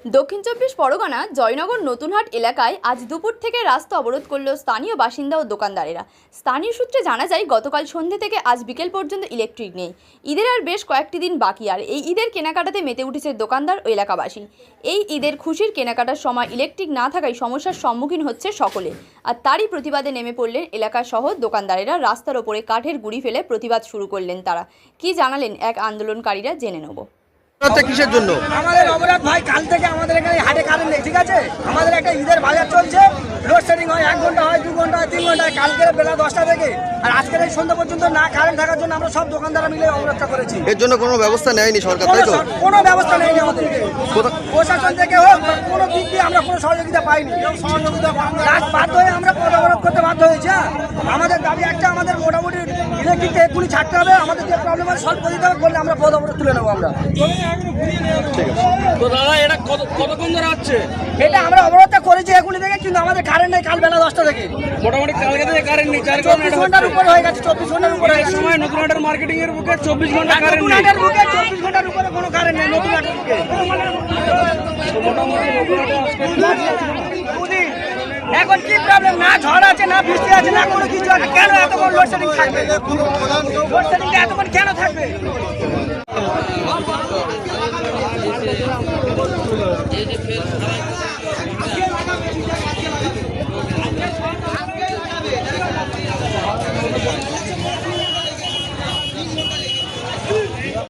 দক্ষিণ চব্বিশ পরগনা জয়নগর নতুনহাট এলাকায় আজ দুপুর থেকে রাস্তা অবরোধ করল স্থানীয় বাসিন্দা ও দোকানদারেরা। স্থানীয় সূত্রে জানা যায়, গতকাল সন্ধ্যে থেকে আজ বিকেল পর্যন্ত ইলেকট্রিক নেই। ঈদের আর বেশ কয়েকটি দিন বাকি, আর এই ঈদের কেনাকাটাতে মেতে উঠেছে দোকানদার ও এলাকাবাসী। এই ঈদের খুশির কেনাকাটার সময় ইলেকট্রিক না থাকায় সমস্যার সম্মুখীন হচ্ছে সকলে, আর তারই প্রতিবাদে নেমে পড়লেন এলাকা সহ দোকানদারেরা। রাস্তার ওপরে কাঠের গুঁড়ি ফেলে প্রতিবাদ শুরু করলেন তারা। কি জানালেন এক আন্দোলনকারীরা, জেনে নেব। কিসের জন্য আমাদের অপরাধ ভাই? কাল থেকে আমাদের এখানে হাটে কারেন্ট নেই, ঠিক আছে? আমাদের একটা ঈদের বাজার চলছে, লোডশেডিং হয়, 1 ঘন্টা হয়, 2 ঘন্টা হয়, 3 ঘন্টা হয়। কালকে বেলা 10টা থেকে আর আজকের এই সন্ধ্যা পর্যন্ত না কারেন্ট থাকার জন্য আমরা সব দোকানদাররা মিলে অবরোধ করেছি। এর জন্য কোনো ব্যবস্থা নেয়নি সরকার, তাই তো? কোনো ব্যবস্থা নেয়নি আমাদের প্রশাসন থেকে হোক, কোনো দিক দিয়ে আমরা কোনো সহযোগিতা পাইনি। বাধ্য হয়ে আমরা পথ অবরোধ করতে বাধ্য হয়েছি। আমাদের দাবি একটা, আমাদের মোটামুটি ইলেকট্রিকটা এক্ষুনি ছাড়তে হবে, আমাদের যে প্রবলেম আছে সলভ করে দিতে হবে, করলে আমরা পথ অবরোধ তুলে নেবো আমরা। তো দাদা, এটা কতক্ষণ ধরে হচ্ছে? এটা আমরা অবরোধটা করেছি এগুলি থেকে, কিন্তু আমাদের কারেন্ট নেই কাল বেলা 10টা থেকে। মোটামুটি কালকে থেকে কারেন্ট নেই, 24 ঘন্টার উপর হয়ে গেছে, 24 ঘন্টার উপর হয়ে গেছে। সময় নতুনহাটের মার্কেটিং এর বুকে 24 ঘন্টা কারেন্ট নেই। নতুনহাটের বুকে 24 ঘন্টার উপরে কোনো কারেন্ট নেই নতুনহাটের বুকে। এখন কি প্রবলেম? না ঝড় আছে, না বৃষ্টি আছে, না কোনো কিছু আছে, কেন এতক্ষণ লোডশেডিং থাকবে? লোডশেডিংটা এতক্ষণ কেন থাকবে?